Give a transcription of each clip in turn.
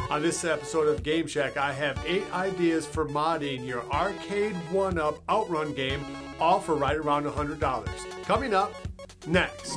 On this episode of Game Shack, I have 8 ideas for modding your Arcade1up Outrun game, all for right around $100. Coming up next.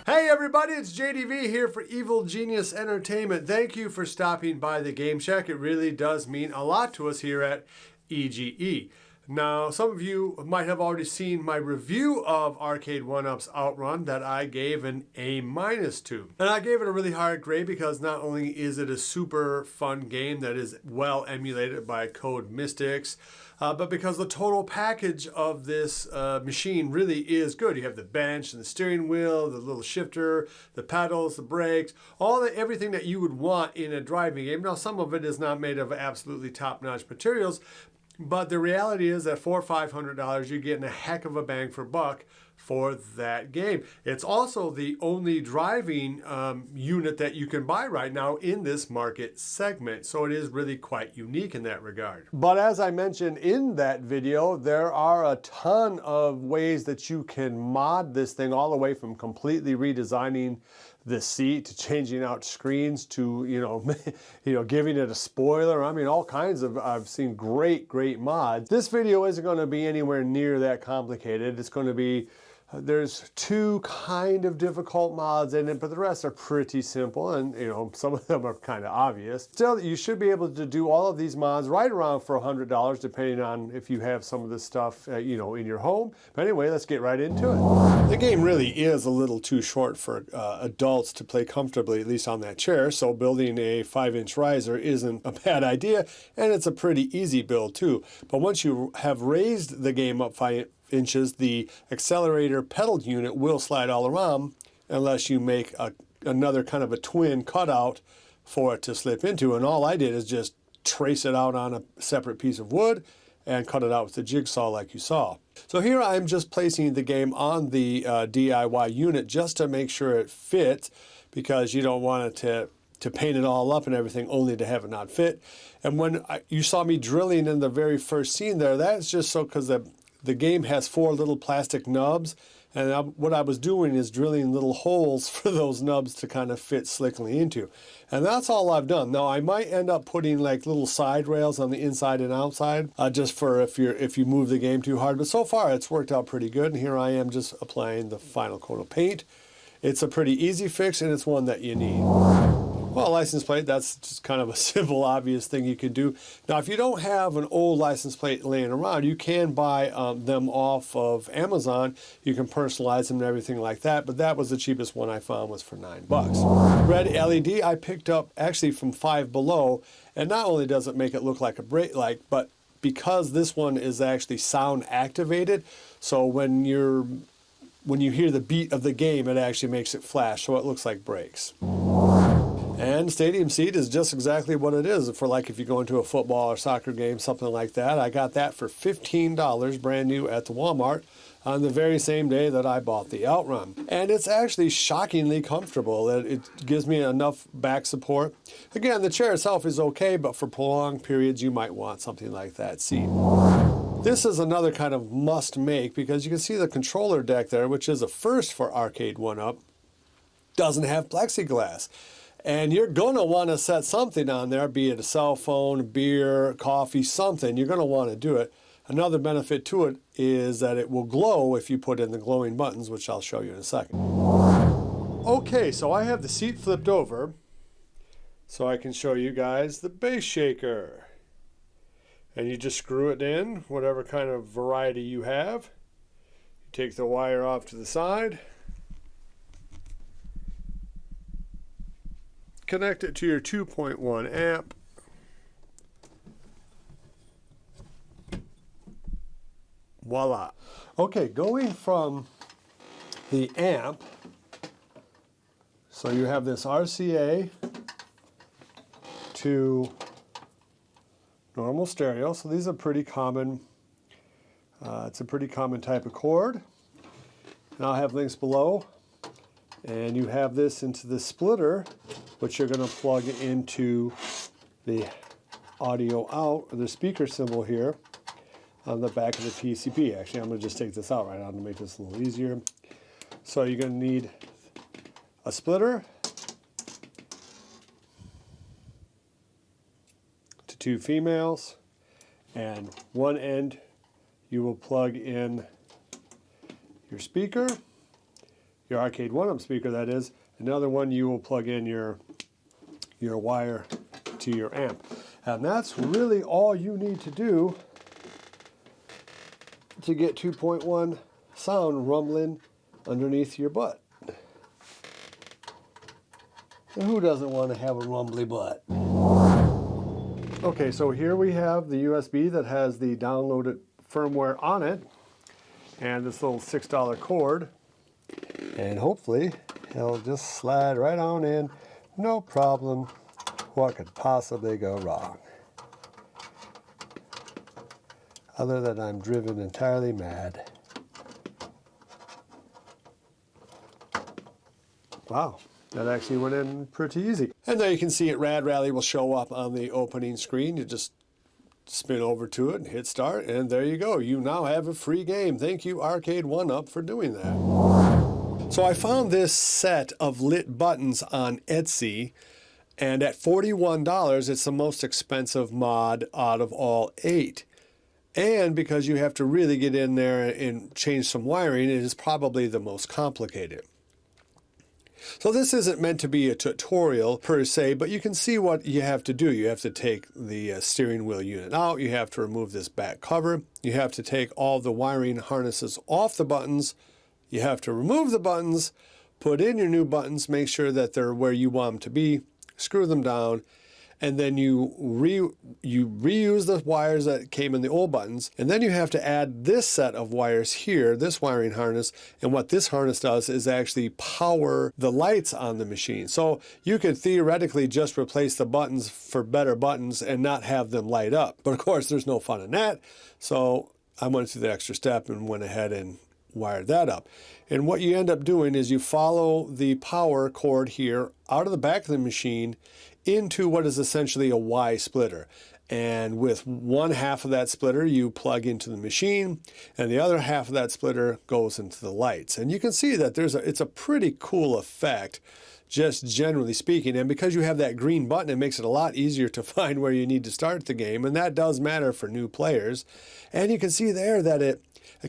Hey everybody, it's JDV here for Evil Genius Entertainment. Thank you for stopping by the Game Shack. It really does mean a lot to us here at EGE. Now, some of you might have already seen my review of Arcade1up's Outrun that I gave an A- to. And I gave it a really hard grade because not only is it a super fun game that is well emulated by Code Mystics, but because the total package of this machine really is good. You have the bench and the steering wheel, the little shifter, the pedals, the brakes, everything that you would want in a driving game. Now, some of it is not made of absolutely top-notch materials, but the reality is that for $500, you're getting a heck of a bang for buck for that game. It's also the only driving unit that you can buy right now in this market segment. So it is really quite unique in that regard. But as I mentioned in that video, there are a ton of ways that you can mod this thing, all the way from completely redesigning the seat to changing out screens to, giving it a spoiler. I mean, all kinds of, I've seen great mods. This video isn't going to be anywhere near that complicated. It's going to be, there's 2 kind of difficult mods in it, but the rest are pretty simple, and some of them are kind of obvious. Still, you should be able to do all of these mods right around for $100, depending on if you have some of this stuff, in your home. But anyway, let's get right into it. The game really is a little too short for adults to play comfortably, at least on that chair, so building a 5-inch riser isn't a bad idea, and it's a pretty easy build too. But once you have raised the game up 5 inches, the accelerator pedal unit will slide all around unless you make another kind of a twin cutout for it to slip into. And all I did is just trace it out on a separate piece of wood and cut it out with the jigsaw like you saw. So here I'm just placing the game on the DIY unit just to make sure it fits, because you don't want it to paint it all up and everything only to have it not fit. And when you saw me drilling in the very first scene there, that's just so because the game has 4 little plastic nubs, and what I was doing is drilling little holes for those nubs to kind of fit slickly into. And that's all I've done. Now, I might end up putting like little side rails on the inside and outside, just for if you move the game too hard. But so far, it's worked out pretty good, and here I am just applying the final coat of paint. It's a pretty easy fix, and it's one that you need. Well, license plate, that's just kind of a simple, obvious thing you can do. Now, if you don't have an old license plate laying around, you can buy them off of Amazon. You can personalize them and everything like that, but that was the cheapest one I found, was for $9. Red LED I picked up actually from Five Below, and not only does it make it look like a brake light, but because this one is actually sound activated, so when you hear the beat of the game, it actually makes it flash, so it looks like brakes. And stadium seat is just exactly what it is for, like, if you go into a football or soccer game, something like that. I got that for $15 brand new at the Walmart on the very same day that I bought the Outrun. And it's actually shockingly comfortable. It gives me enough back support. Again, the chair itself is okay, but for prolonged periods, you might want something like that seat. This is another kind of must make, because you can see the controller deck there, which is a first for Arcade1up, doesn't have plexiglass. And you're going to want to set something on there, be it a cell phone, beer, coffee, something. You're going to want to do it. Another benefit to it is that it will glow if you put in the glowing buttons, which I'll show you in a second. Okay, so I have the seat flipped over so I can show you guys the bass shaker. And you just screw it in, whatever kind of variety you have. You take the wire off to the side. Connect it to your 2.1 amp. Voila. Okay, going from the amp, so you have this RCA to normal stereo. So these are pretty common. It's a pretty common type of cord. And I'll have links below. And you have this into the splitter, which you're going to plug into the audio out, or the speaker symbol here on the back of the PCB. Actually, I'm going to just take this out right now to make this a little easier. So you're going to need a splitter to 2 females, and one end you will plug in your speaker, your Arcade1up speaker that is. Another one you will plug in your wire to your amp. And that's really all you need to do to get 2.1 sound rumbling underneath your butt. And who doesn't want to have a rumbly butt? Okay, so here we have the USB that has the downloaded firmware on it, and this little $6 cord, and hopefully it'll just slide right on in, no problem. What could possibly go wrong? Other than I'm driven entirely mad. Wow, that actually went in pretty easy. And there you can see it, Rad Rally will show up on the opening screen. You just spin over to it and hit start, and there you go. You now have a free game. Thank you, Arcade1up, for doing that. So I found this set of lit buttons on Etsy, and at $41, it's the most expensive mod out of all 8. And because you have to really get in there and change some wiring, it is probably the most complicated. So this isn't meant to be a tutorial per se, but you can see what you have to do. You have to take the steering wheel unit out. You have to remove this back cover. You have to take all the wiring harnesses off the buttons. You have to remove the buttons, put in your new buttons, make sure that they're where you want them to be, screw them down, and then you reuse the wires that came in the old buttons, and then you have to add this set of wires here, this wiring harness, and what this harness does is actually power the lights on the machine. So you could theoretically just replace the buttons for better buttons and not have them light up. But of course, there's no fun in that, so I went through the extra step and went ahead and wired that up. And what you end up doing is you follow the power cord here out of the back of the machine into what is essentially a Y splitter. And with one half of that splitter you plug into the machine, and the other half of that splitter goes into the lights. And you can see that it's a pretty cool effect, just generally speaking. And because you have that green button, it makes it a lot easier to find where you need to start the game, and that does matter for new players. And you can see there that it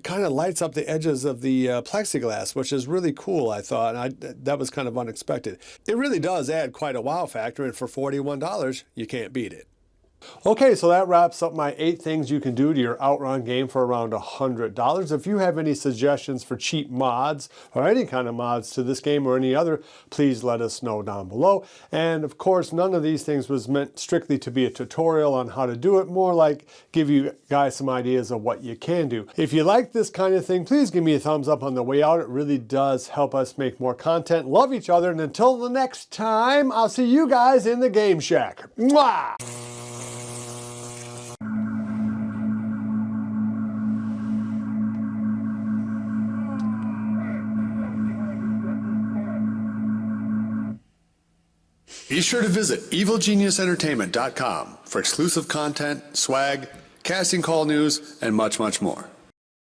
kind of lights up the edges of the plexiglass, which is really cool, I thought. That was kind of unexpected. It really does add quite a wow factor, and for $41, you can't beat it. Okay, so that wraps up my 8 things you can do to your Outrun game for around $100. If you have any suggestions for cheap mods or any kind of mods to this game or any other, please let us know down below. And of course, none of these things was meant strictly to be a tutorial on how to do it, more like give you guys some ideas of what you can do. If you like this kind of thing, please give me a thumbs up on the way out. It really does help us make more content. Love each other, and until the next time, I'll see you guys in the Game Shack. Mwah! Be sure to visit evilgeniusentertainment.com for exclusive content, swag, casting call news, and much, much more.